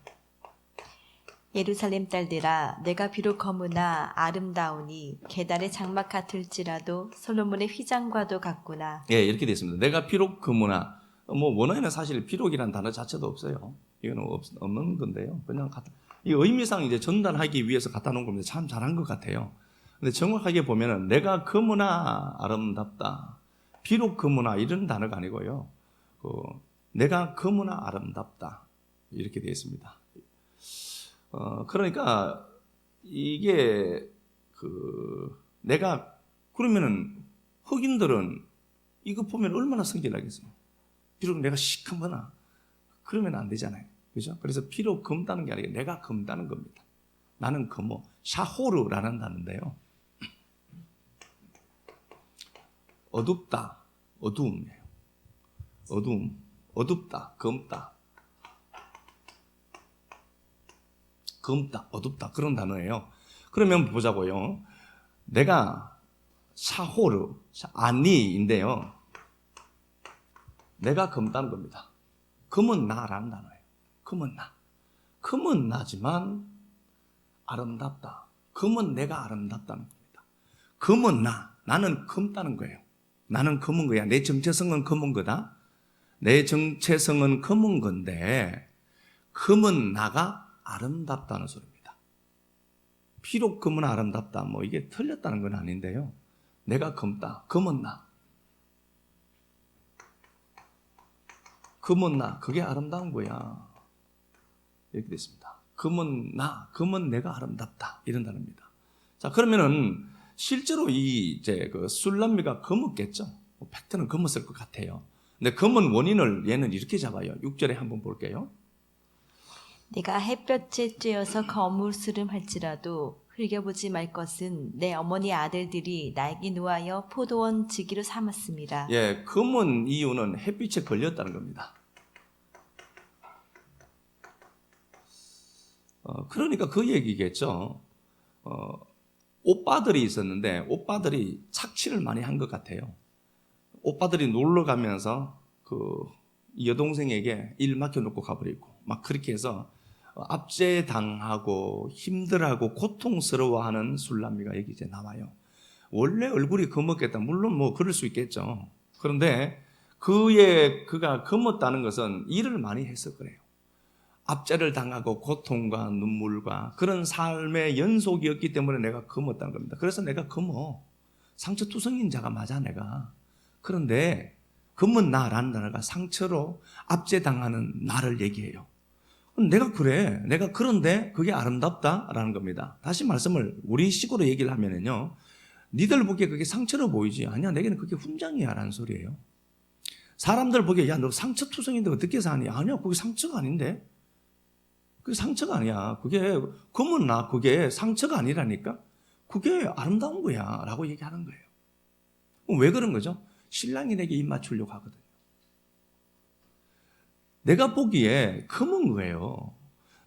예루살렘 딸들아 내가 비록 거무나 아름다우니 계달의 장막 같을지라도 솔로몬의 휘장과도 같구나. 예, 이렇게 되어 있습니다. 내가 비록 그무나 원어에는 사실 비록이라는 단어 자체도 없어요. 이거는 없는 건데요. 그냥 이 의미상 이제 전달하기 위해서 갖다 놓은 겁니다. 참 잘한 것 같아요. 근데 정확하게 보면은 내가 그무나 아름답다. 비록 그무나 이런 단어가 아니고요. 내가 그무나 아름답다. 이렇게 되어 있습니다. 그러니까 이게 내가 그러면은 흑인들은 이거 보면 얼마나 성질나겠어요. 비록 내가 시커머나 그러면 안 되잖아요. 그죠? 그래서 비록 검다는 게 아니라 내가 검다는 겁니다. 나는 검어 샤호르라는 단어인데요. 어둡다, 어두움이에요. 어두움, 어둡다, 검다. 검다, 어둡다 그런 단어예요. 그러면 보자고요. 내가 샤호르, 아니인데요. 내가 검다는 겁니다. 검은 나라는 단어예요. 검은 나. 검은 나지만 아름답다. 검은 내가 아름답다는 겁니다. 검은 나. 나는 검다는 거예요. 나는 검은 거야. 내 정체성은 검은 거다. 내 정체성은 검은 건데 검은 나가 아름답다는 소리입니다. 비록 검은 아름답다. 이게 틀렸다는 건 아닌데요. 내가 검다. 검은 나. 검은 나. 그게 아름다운 거야. 이렇게 됐습니다. 검은 나. 검은 내가 아름답다. 이런 단어입니다. 자, 그러면은 실제로 그 술람미가 검었겠죠. 팩트는 검었을 것 같아요. 근데 검은 원인을 얘는 이렇게 잡아요. 6절에 한번 볼게요. 내가 햇볕에 쬐어서 거무스름할지라도 흘겨보지 말 것은 내 어머니 아들들이 나에게 노하여 포도원 지기로 삼았습니다. 예, 검은 이유는 햇빛에 걸렸다는 겁니다. 그러니까 그 얘기겠죠. 오빠들이 있었는데 오빠들이 착취를 많이 한 것 같아요. 오빠들이 놀러 가면서 이 여동생에게 일 맡겨놓고 가버리고 막 그렇게 해서 압제당하고 힘들어하고 고통스러워하는 술람미가 여기 이제 나와요. 원래 얼굴이 검었겠다. 물론 그럴 수 있겠죠. 그런데 그가 검었다는 것은 일을 많이 해서 그래요. 압제를 당하고 고통과 눈물과 그런 삶의 연속이었기 때문에 내가 검었다는 겁니다. 그래서 내가 검어. 상처투성인 자가 맞아 내가. 그런데 검은 나라는 단어가 상처로 압제당하는 나를 얘기해요. 내가 그래. 내가 그런데 그게 아름답다라는 겁니다. 다시 말씀을 우리 식으로 얘기를 하면은요. 니들 보기에 그게 상처로 보이지. 아니야, 내게는 그게 훈장이야 라는 소리예요. 사람들 보기에 야, 너 상처투성인데 어떻게 사니? 아니야, 그게 상처가 아닌데. 그게 상처가 아니야. 그게 검은 나, 그게 상처가 아니라니까. 그게 아름다운 거야 라고 얘기하는 거예요. 왜 그런 거죠? 신랑이 내게 입 맞추려고 하거든요. 내가 보기에 검은 거예요.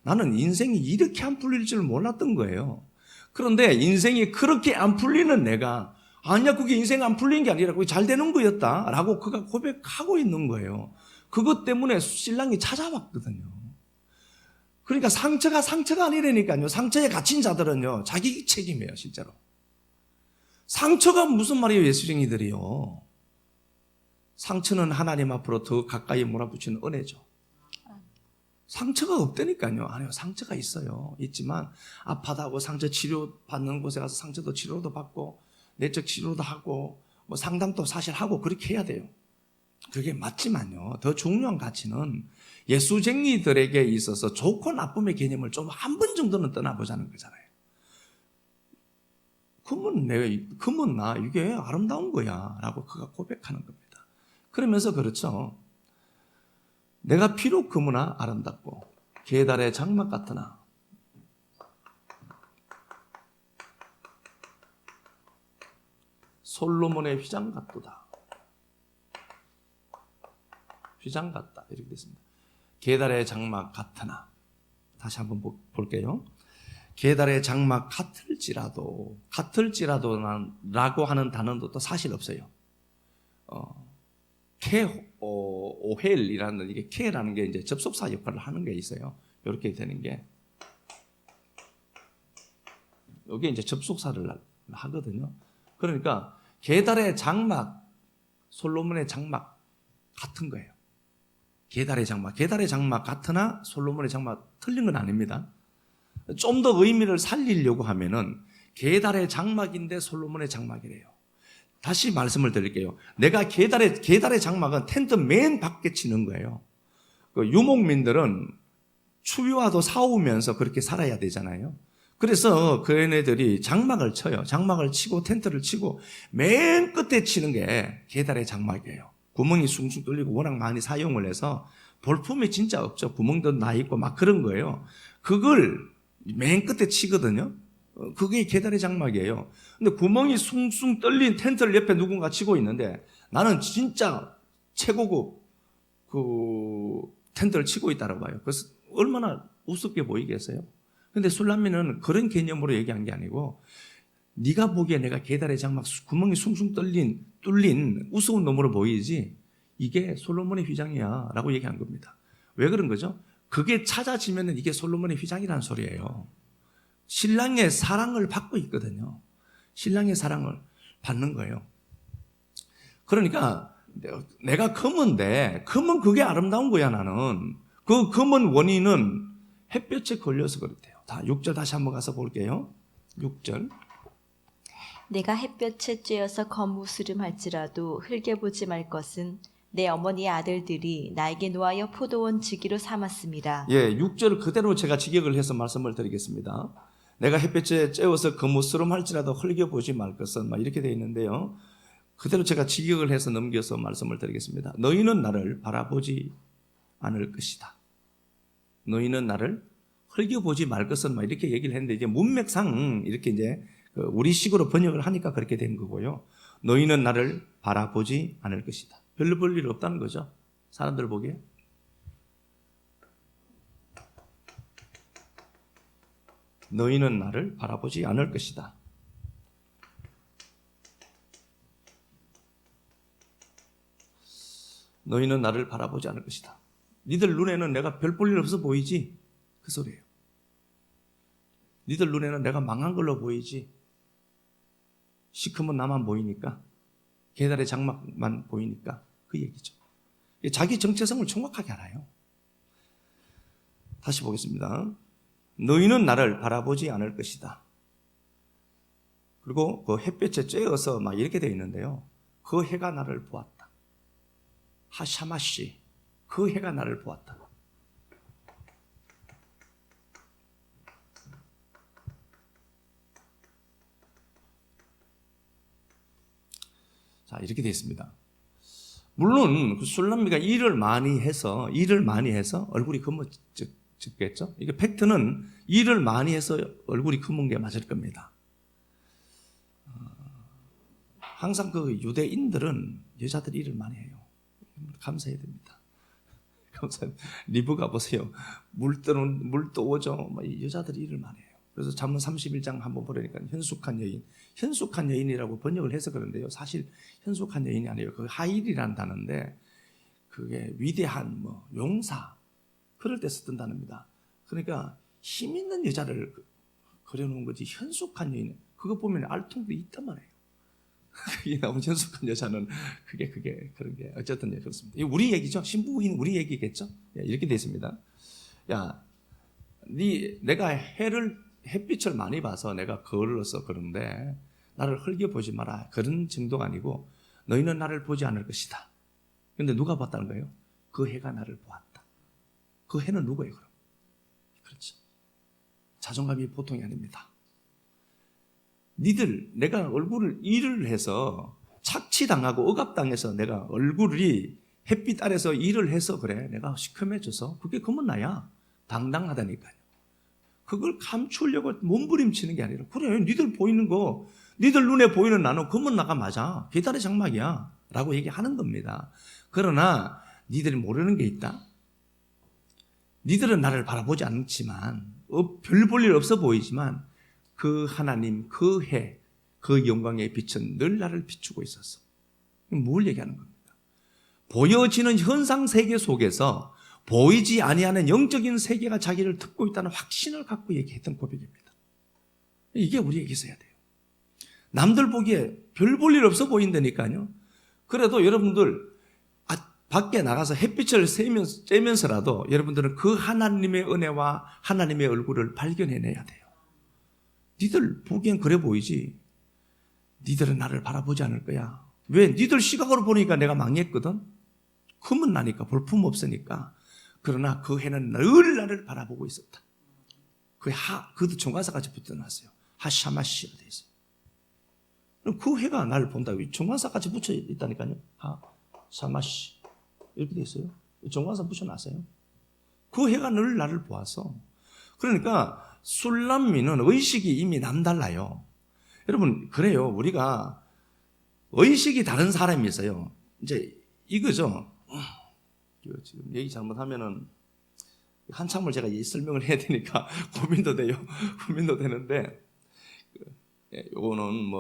나는 인생이 이렇게 안 풀릴 줄 몰랐던 거예요. 그런데 인생이 그렇게 안 풀리는 내가 아니야, 그게 인생 안 풀린 게 아니라 그게 잘 되는 거였다라고 그가 고백하고 있는 거예요. 그것 때문에 신랑이 찾아왔거든요. 그러니까 상처가 아니라니까요. 상처에 갇힌 자들은요, 자기 책임이에요, 실제로. 상처가 무슨 말이에요, 예수쟁이들이요. 상처는 하나님 앞으로 더 가까이 몰아붙이는 은혜죠. 상처가 없다니까요. 아니요, 상처가 있어요. 있지만 아파하고 상처 치료 받는 곳에 가서 상처도 치료도 받고 내적 치료도 하고 뭐 상담도 사실 하고 그렇게 해야 돼요. 그게 맞지만요. 더 중요한 가치는 예수쟁이들에게 있어서 좋고 나쁨의 개념을 좀 한 번 정도는 떠나보자는 거잖아요. 그러면 나 이게 아름다운 거야 라고 그가 고백하는 겁니다. 그러면서 그렇죠. 내가 비록 그무나 아름답고 계달의 장막 같으나 솔로몬의 휘장 같도다. 휘장 같다 이렇게 됐습니다. 계달의 장막 같으나 다시 한번 볼게요. 계달의 장막 같을지라도라고 하는 단어도 또 사실 없어요. 오헬이라는 이게 케라는 게 이제 접속사 역할을 하는 게 있어요. 이렇게 되는 게 이게 이제 접속사를 하거든요. 그러니까 계달의 장막, 솔로몬의 장막 같은 거예요. 계달의 장막 같으나 솔로몬의 장막 틀린 건 아닙니다. 좀 더 의미를 살리려고 하면은 계달의 장막인데 솔로몬의 장막이래요. 다시 말씀을 드릴게요. 내가 계달의 장막은 텐트 맨 밖에 치는 거예요. 그 유목민들은 추위와도 싸우면서 그렇게 살아야 되잖아요. 그래서 그 얘네들이 장막을 쳐요. 장막을 치고 텐트를 치고 맨 끝에 치는 게 계달의 장막이에요. 구멍이 숭숭 뚫리고 워낙 많이 사용을 해서 볼품이 진짜 없죠. 구멍도 나 있고 막 그런 거예요. 그걸 맨 끝에 치거든요. 그게 계달의 장막이에요. 근데 구멍이 숭숭 뚫린 텐트를 옆에 누군가 치고 있는데 나는 진짜 최고급 그 텐트를 치고 있다고 봐요. 그래서 얼마나 우습게 보이겠어요? 근데 술람미는 그런 개념으로 얘기한 게 아니고 네가 보기에 내가 계달의 장막 구멍이 숭숭 뚫린 우스운 놈으로 보이지 이게 솔로몬의 휘장이야 라고 얘기한 겁니다. 왜 그런 거죠? 그게 찾아지면 이게 솔로몬의 휘장이라는 소리예요. 신랑의 사랑을 받고 있거든요. 신랑의 사랑을 받는 거예요. 그러니까 내가 검은데 검은 그게 아름다운 거야 나는. 그 검은 원인은 햇볕에 걸려서 그렇대요. 6절 다시 한번 가서 볼게요. 6절. 내가 햇볕에 쬐어서 검무스름할지라도 흘겨보지 말 것은 내 어머니의 아들들이 나에게 놓아여 포도원 지기로 삼았습니다. 예, 6절 그대로 제가 직역을 해서 말씀을 드리겠습니다. 내가 햇볕에 쬐어서 검무스름할지라도 흘겨보지 말 것은 막 이렇게 되어 있는데요. 그대로 제가 직역을 해서 넘겨서 말씀을 드리겠습니다. 너희는 나를 바라보지 않을 것이다. 너희는 나를 흘겨보지 말 것은 막 이렇게 얘기를 했는데 이제 문맥상 이렇게 이제 우리식으로 번역을 하니까 그렇게 된 거고요. 너희는 나를 바라보지 않을 것이다. 별로 볼 일 없다는 거죠. 사람들 보기에. 너희는 나를 바라보지 않을 것이다. 너희는 나를 바라보지 않을 것이다. 니들 눈에는 내가 별 볼 일 없어 보이지? 그 소리예요. 니들 눈에는 내가 망한 걸로 보이지? 시커먼 나만 보이니까? 계달의 장막만 보이니까? 그 얘기죠. 자기 정체성을 정확하게 알아요. 다시 보겠습니다. 너희는 나를 바라보지 않을 것이다. 그리고 그 햇볕에 쬐어서 막 이렇게 되어 있는데요. 그 해가 나를 보았다. 하샤마시. 그 해가 나를 보았다. 자, 이렇게 되어 있습니다. 물론 그 술람미가 일을 많이 해서 얼굴이 검어졌겠죠. 이게 팩트는 일을 많이 해서 얼굴이 검은 게 맞을 겁니다. 항상 그 유대인들은 여자들이 일을 많이 해요. 감사해야 됩니다. 감사합니다. 리브가 보세요. 물도 오죠. 여자들이 일을 많이 해요. 그래서 잠언 31장 한번 보려니까 현숙한 여인이라고 번역을 해서 그런데요. 사실 현숙한 여인이 아니에요. 그 하일이라는 단어인데 그게 위대한 용사 그럴 때 쓰던 단어입니다. 그러니까 힘 있는 여자를 그려놓은 거지 현숙한 여인 그거 보면 알통도 있단 말이에요. 그게 나온 현숙한 여자는 그게 그런 게 어쨌든 그렇습니다. 이거 우리 얘기죠. 신부인 우리 얘기겠죠. 이렇게 되어 있습니다. 야, 내가 햇빛을 많이 봐서 내가 거울로서 그런데 나를 흘겨보지 마라. 그런 정도가 아니고 너희는 나를 보지 않을 것이다. 그런데 누가 봤다는 거예요? 그 해가 나를 보았다. 그 해는 누구예요? 그럼? 그렇죠. 자존감이 보통이 아닙니다. 내가 얼굴을 일을 해서 착취당하고 억압당해서 내가 얼굴이 햇빛 아래서 일을 해서 그래. 내가 시커매져서 그게 검은 나야. 당당하다니까요. 그걸 감추려고 몸부림치는 게 아니라 그래 니들 보이는 거 니들 눈에 보이는 나는 검은 나가 맞아. 계달의 장막이야 라고 얘기하는 겁니다. 그러나 니들이 모르는 게 있다. 니들은 나를 바라보지 않지만 별 볼 일 없어 보이지만 그 하나님 그 해 그 영광의 빛은 늘 나를 비추고 있었어. 뭘 얘기하는 겁니까? 보여지는 현상 세계 속에서 보이지 아니하는 영적인 세계가 자기를 듣고 있다는 확신을 갖고 얘기했던 고백입니다. 이게 우리에게 있어야 돼요. 남들 보기에 별 볼 일 없어 보인다니까요. 그래도 여러분들 밖에 나가서 햇빛을 쬐면서라도 여러분들은 그 하나님의 은혜와 하나님의 얼굴을 발견해내야 돼요. 니들 보기엔 그래 보이지 니들은 나를 바라보지 않을 거야. 왜? 니들 시각으로 보니까 내가 망했거든. 검은 나니까 볼품 없으니까. 그러나 그 해는 늘 나를 바라보고 있었다. 그것도 정관사까지 붙여놨어요. 하샤마시가 되어 있어요. 그럼 그 해가 나를 본다고 정관사까지 붙여 있다니까요. 하샤마시 이렇게 되어 있어요. 정관사 붙여놨어요. 그 해가 늘 나를 보아서. 그러니까 술람미는 의식이 이미 남달라요. 여러분 그래요. 우리가 의식이 다른 사람이 있어요. 이제 이거죠. 지금 얘기 잘못하면은 한참을 제가 이 설명을 해야 되니까 고민도 돼요. 고민도 되는데 요거는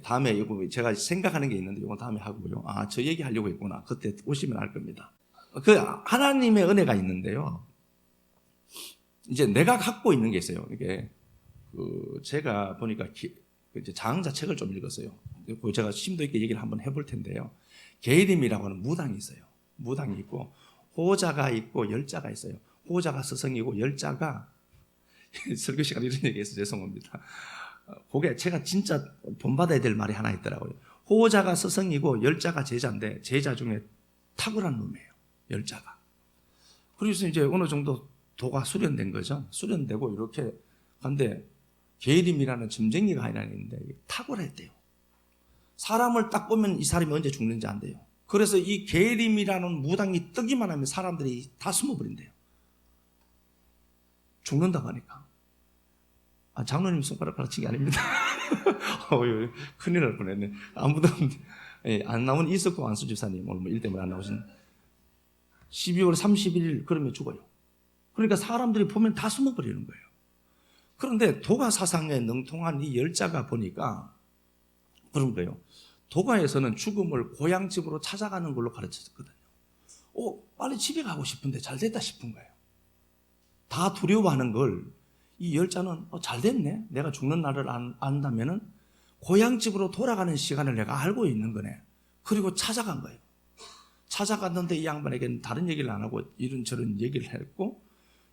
다음에 이거 제가 생각하는 게 있는데 이건 다음에 하고요. 저 얘기 하려고 했구나. 그때 오시면 알 겁니다. 그 하나님의 은혜가 있는데요. 이제 내가 갖고 있는 게 있어요. 이게 제가 보니까 이제 장자 책을 좀 읽었어요. 제가 심도 있게 얘기를 한번 해볼 텐데요. 게림이라고 하는 무당이 있어요. 무당이 있고 호자가 있고 열자가 있어요. 호자가 스승이고 열자가 설교 시간에 이런 얘기해서 죄송합니다. 그게 제가 진짜 본받아야 될 말이 하나 있더라고요. 호자가 스승이고 열자가 제자인데 제자 중에 탁월한 놈이에요. 열자가. 그래서 이제 어느 정도 도가 수련된 거죠. 수련되고 이렇게 근데 게림이라는 점쟁이가 하나 있는데 탁월했대요. 사람을 딱 보면 이 사람이 언제 죽는지 안 돼요. 그래서 이 게림이라는 무당이 뜨기만 하면 사람들이 다 숨어버린대요. 죽는다고 하니까. 장로님 손가락 가르친 게 아닙니다. 큰일 날 뻔했네. 아무도 안 나온 이석호 안수 집사님 오늘 일 때문에 안 나오신 12월 31일 그러면 죽어요. 그러니까 사람들이 보면 다 숨어버리는 거예요. 그런데 도가 사상에 능통한 이 열자가 보니까 그런 거예요. 도가에서는 죽음을 고향집으로 찾아가는 걸로 가르쳤거든요. 빨리 집에 가고 싶은데 잘 됐다 싶은 거예요. 다 두려워하는 걸 이 열자는 잘 됐네. 내가 죽는 날을 안다면은 고향집으로 돌아가는 시간을 내가 알고 있는 거네. 그리고 찾아간 거예요. 찾아갔는데 이 양반에게는 다른 얘기를 안 하고 이런저런 얘기를 했고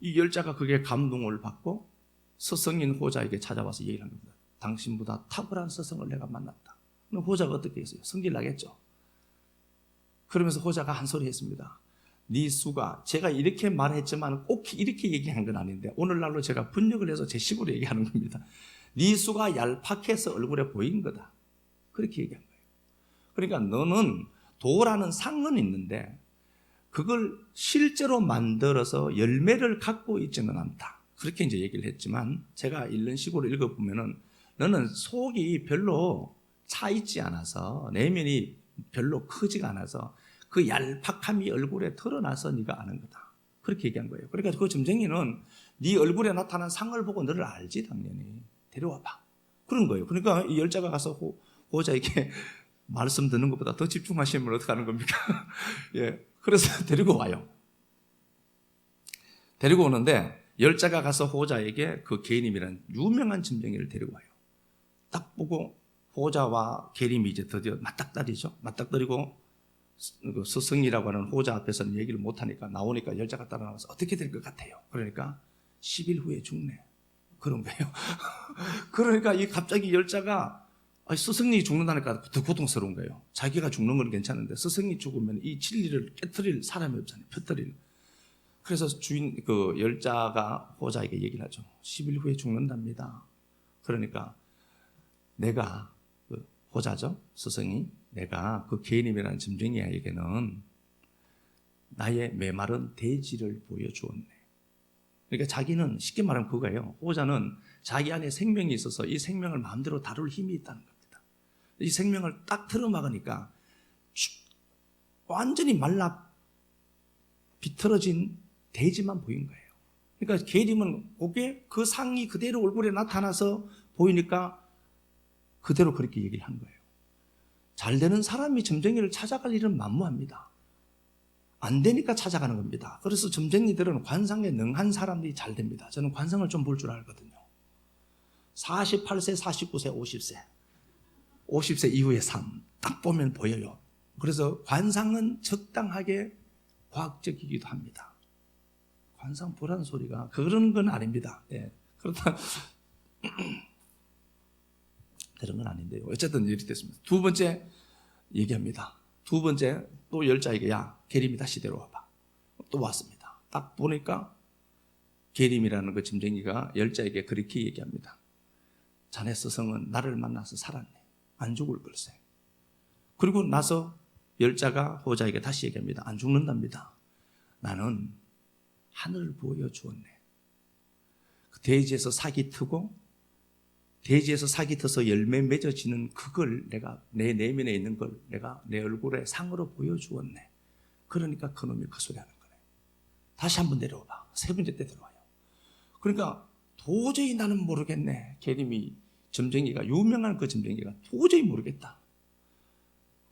이 열자가 그게 감동을 받고 스승인 호자에게 찾아와서 얘기를 합니다. 당신보다 탁월한 스승을 내가 만났다. 그럼 호자가 어떻게 했어요? 성질 나겠죠. 그러면서 호자가 한 소리 했습니다. 네 수가, 제가 이렇게 말했지만 꼭 이렇게 얘기한 건 아닌데 오늘날로 제가 분역을 해서 제 식으로 얘기하는 겁니다. 네 수가 얄팍해서 얼굴에 보인 거다. 그렇게 얘기한 거예요. 그러니까 너는 도라는 상은 있는데 그걸 실제로 만들어서 열매를 갖고 있지는 않다. 그렇게 이제 얘기를 했지만 제가 읽는 식으로 읽어보면은 너는 속이 별로 차 있지 않아서 내면이 별로 크지가 않아서 그 얄팍함이 얼굴에 드러나서 네가 아는 거다. 그렇게 얘기한 거예요. 그러니까 그 점쟁이는 네 얼굴에 나타난 상을 보고 너를 알지 당연히. 데려와봐. 그런 거예요. 그러니까 이 열자가 가서 호자에게 말씀 듣는 것보다 더 집중하시면 어떡하는 겁니까? 예. 그래서 데리고 와요. 데리고 오는데 열자가 가서 호자에게 그 계림이라는 유명한 점쟁이를 데리고 와요. 딱 보고 호자와 계림이 이제 드디어 맞닥뜨리죠. 맞닥뜨리고 그 스승이라고 하는 호자 앞에서는 얘기를 못하니까 나오니까 열자가 따라 나와서 어떻게 될 것 같아요? 그러니까 10일 후에 죽네. 그런 거예요. 그러니까 이 갑자기 열자가 스승이 죽는다니까 더 고통스러운 거예요. 자기가 죽는 건 괜찮은데 스승이 죽으면 이 진리를 깨트릴 사람이 없잖아요. 펴뜨릴. 그래서 그 열자가 호자에게 얘기를 하죠. 10일 후에 죽는답니다. 그러니까 내가 그 호자죠. 스승이 내가 그 계림이라는 점쟁이에게는 나의 메마른 대지를 보여주었네. 그러니까 자기는 쉽게 말하면 그거예요. 호자는 자기 안에 생명이 있어서 이 생명을 마음대로 다룰 힘이 있다는 겁니다. 이 생명을 딱 틀어막으니까 완전히 말라 비틀어진 대지만 보인 거예요. 그러니까 계림은 그게 그 상이 그대로 얼굴에 나타나서 보이니까 그대로 그렇게 얘기를 한 거예요. 잘 되는 사람이 점쟁이를 찾아갈 일은 만무합니다. 안 되니까 찾아가는 겁니다. 그래서 점쟁이들은 관상에 능한 사람들이 잘 됩니다. 저는 관상을 좀 볼 줄 알거든요. 48세, 49세, 50세. 50세 이후의 삶 딱 보면 보여요. 그래서 관상은 적당하게 과학적이기도 합니다. 관상 보라는 소리가 그런 건 아닙니다. 예. 그렇다 그런 건 아닌데요. 어쨌든 이렇게 됐습니다. 두 번째 얘기합니다. 두 번째 또 열자에게 야 계림이 다시 데려와봐. 또 왔습니다. 딱 보니까 계림이라는 그 점쟁이가 열자에게 그렇게 얘기합니다. 자네 스승은 나를 만나서 살았네. 안 죽을 걸세. 그리고 나서 열자가 호자에게 다시 얘기합니다. 안 죽는답니다. 나는 하늘을 보여주었네. 그 대지에서 삭이 트고 대지에서 삭이 트서 열매 맺어지는 그걸 내가 내 내면에 있는 걸 내가 내 얼굴에 상으로 보여주었네. 그러니까 그놈이 그 소리 하는 거네. 다시 한번 내려와봐. 세 번째 때 들어와요. 그러니까 도저히 나는 모르겠네. 계림이 점쟁이가 유명한 그 점쟁이가 도저히 모르겠다.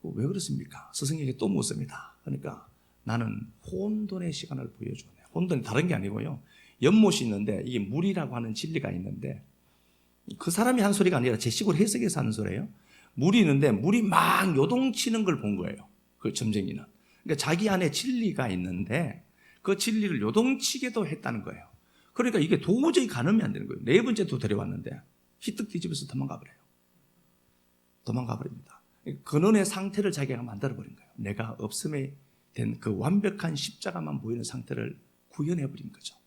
왜 그렇습니까? 스승에게 또 묻습니다. 그러니까 나는 혼돈의 시간을 보여주네. 혼돈이 다른 게 아니고요. 연못이 있는데 이게 물이라고 하는 진리가 있는데 그 사람이 한 소리가 아니라 제 식으로 해석해서 하는 소리예요. 물이 있는데 물이 막 요동치는 걸 본 거예요. 그 점쟁이는. 그러니까 자기 안에 진리가 있는데 그 진리를 요동치게도 했다는 거예요. 그러니까 이게 도저히 가늠이 안 되는 거예요. 네 번째도 데려왔는데 희뜩 뒤집어서 도망가 버려요. 도망가 버립니다. 근원의 상태를 자기가 만들어버린 거예요. 내가 없음에 된 그 완벽한 십자가만 보이는 상태를 구현해버린 거죠.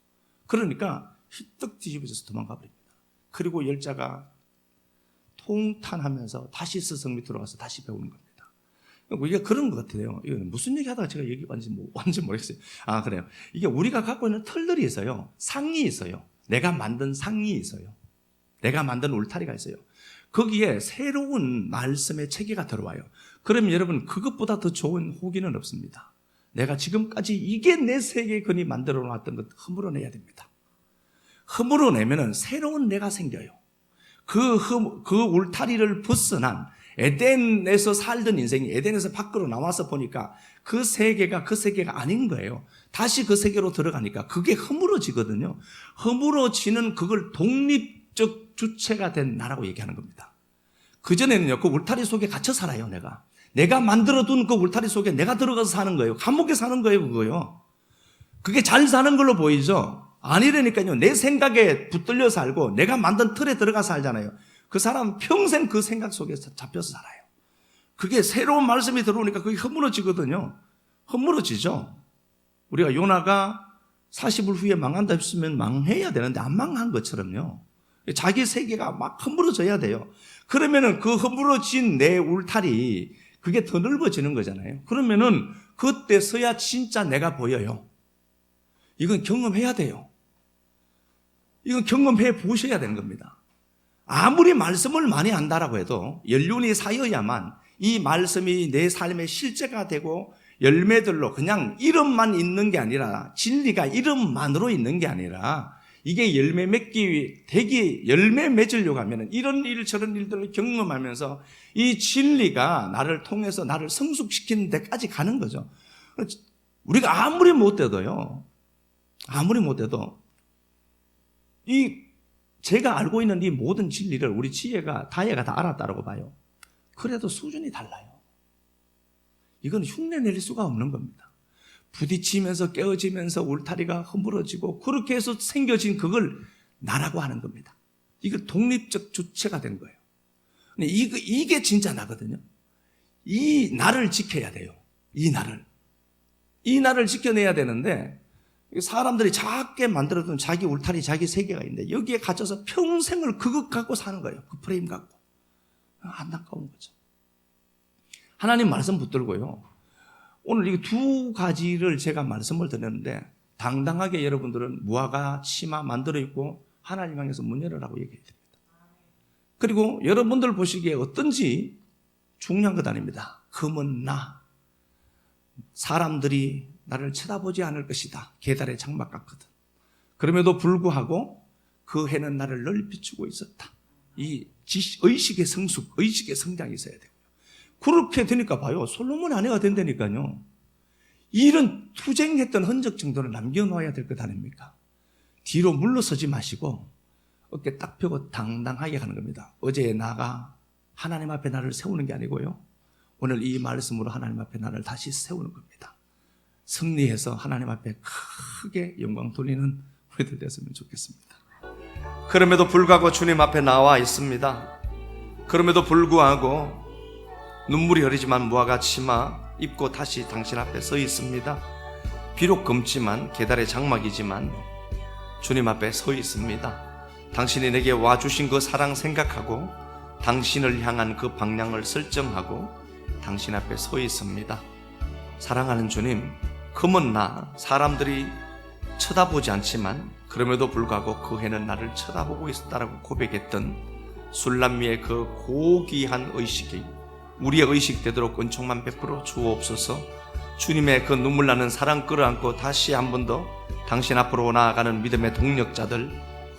그러니까 희뜩 뒤집어져서 도망가 버립니다. 그리고 열자가 통탄하면서 다시 스승 밑으로 가서 다시 배우는 겁니다. 이게 그런 것 같아요. 이건 무슨 얘기 하다가 제가 얘기 완전 모르겠어요. 아, 그래요. 이게 우리가 갖고 있는 털들이 있어요. 상이 있어요. 내가 만든 상이 있어요. 내가 만든 울타리가 있어요. 거기에 새로운 말씀의 체계가 들어와요. 그러면 여러분 그것보다 더 좋은 호기는 없습니다. 내가 지금까지 이게 내 세계관이 만들어 놨던 것 허물어내야 됩니다. 허물어내면은 새로운 내가 생겨요. 그 울타리를 벗어난 에덴에서 살던 인생이 에덴에서 밖으로 나와서 보니까 그 세계가 아닌 거예요. 다시 그 세계로 들어가니까 그게 허물어지거든요. 허물어지는 그걸 독립적 주체가 된 나라고 얘기하는 겁니다. 그전에는요, 그 울타리 속에 갇혀 살아요, 내가 만들어둔 그 울타리 속에 내가 들어가서 사는 거예요. 감옥에 사는 거예요, 그거요. 그게 잘 사는 걸로 보이죠? 아니라니까요. 내 생각에 붙들려 살고 내가 만든 틀에 들어가 살잖아요. 그 사람 평생 그 생각 속에 잡혀서 살아요. 그게 새로운 말씀이 들어오니까 그게 허물어지거든요. 허물어지죠. 우리가 요나가 40일 후에 망한다 했으면 망해야 되는데 안 망한 것처럼요. 자기 세계가 막 허물어져야 돼요. 그러면은 그 허물어진 내 울타리, 그게 더 넓어지는 거잖아요. 그러면은 그때서야 진짜 내가 보여요. 이건 경험해야 돼요. 이건 경험해 보셔야 되는 겁니다. 아무리 말씀을 많이 안다라고 해도 연륜이 쌓여야만 이 말씀이 내 삶의 실제가 되고 열매들로 그냥 이름만 있는 게 아니라 진리가 이름만으로 있는 게 아니라 이게 열매 맺기 되기 열매 맺으려고 하면 이런 일 저런 일들을 경험하면서 이 진리가 나를 통해서 나를 성숙시키는 데까지 가는 거죠. 우리가 아무리 못돼도요. 아무리 못돼도 이 제가 알고 있는 이 모든 진리를 우리 다혜가 다 알았다라고 봐요. 그래도 수준이 달라요. 이건 흉내낼 수가 없는 겁니다. 부딪히면서 깨어지면서 울타리가 허물어지고 그렇게 해서 생겨진 그걸 나라고 하는 겁니다. 이거 독립적 주체가 된 거예요. 근데 이게 진짜 나거든요. 이 나를 지켜야 돼요. 이 나를 지켜내야 되는데 사람들이 작게 만들어둔 자기 울타리, 자기 세계가 있는데 여기에 갇혀서 평생을 그것 갖고 사는 거예요. 그 프레임 갖고. 안타까운 거죠. 하나님 말씀 붙들고요. 오늘 이 두 가지를 제가 말씀을 드렸는데 당당하게 여러분들은 무화과 치마 만들어 입고 하나님 향해서 문 열으라고 얘기해 드립니다. 그리고 여러분들 보시기에 어떤지 중요한 것 아닙니다. 금은 나. 사람들이 나를 쳐다보지 않을 것이다. 계달의 장막 같거든. 그럼에도 불구하고 그 해는 나를 늘 비추고 있었다. 이 의식의 성숙, 의식의 성장이 있어야 되고요. 그렇게 되니까 봐요. 솔로몬 아내가 된다니까요. 이런 투쟁했던 흔적 정도는 남겨놓아야 될 것 아닙니까? 뒤로 물러서지 마시고 어깨 딱 펴고 당당하게 가는 겁니다. 어제의 나가 하나님 앞에 나를 세우는 게 아니고요. 오늘 이 말씀으로 하나님 앞에 나를 다시 세우는 겁니다. 승리해서 하나님 앞에 크게 영광 돌리는 우리들 됐으면 좋겠습니다. 그럼에도 불구하고 주님 앞에 나와 있습니다. 그럼에도 불구하고 눈물이 흐르지만 무화과 치마 입고 다시 당신 앞에 서 있습니다. 비록 검지만 계달의 장막이지만 주님 앞에 서 있습니다. 당신이 내게 와주신 그 사랑 생각하고 당신을 향한 그 방향을 설정하고 당신 앞에 서 있습니다. 사랑하는 주님, 금은 나 사람들이 쳐다보지 않지만 그럼에도 불구하고 그 해는 나를 쳐다보고 있었다라고 고백했던 술람미의 그 고귀한 의식이 우리의 의식되도록 은총만 베풀어 주옵소서. 주님의 그 눈물 나는 사랑 끌어안고 다시 한 번 더 당신 앞으로 나아가는 믿음의 동력자들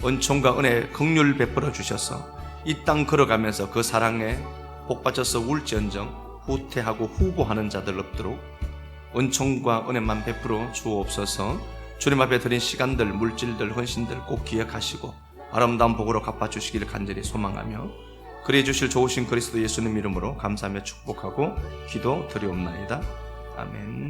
은총과 은혜 긍휼 베풀어 주셔서 이 땅 걸어가면서 그 사랑에 복받쳐서 울지언정 후퇴하고 후보하는 자들 없도록 은총과 은혜만 베풀어 주옵소서. 주님 앞에 드린 시간들, 물질들, 헌신들 꼭 기억하시고 아름다운 복으로 갚아주시기를 간절히 소망하며 그리해 주실 좋으신 그리스도 예수님 이름으로 감사하며 축복하고 기도 드리옵나이다. 아멘.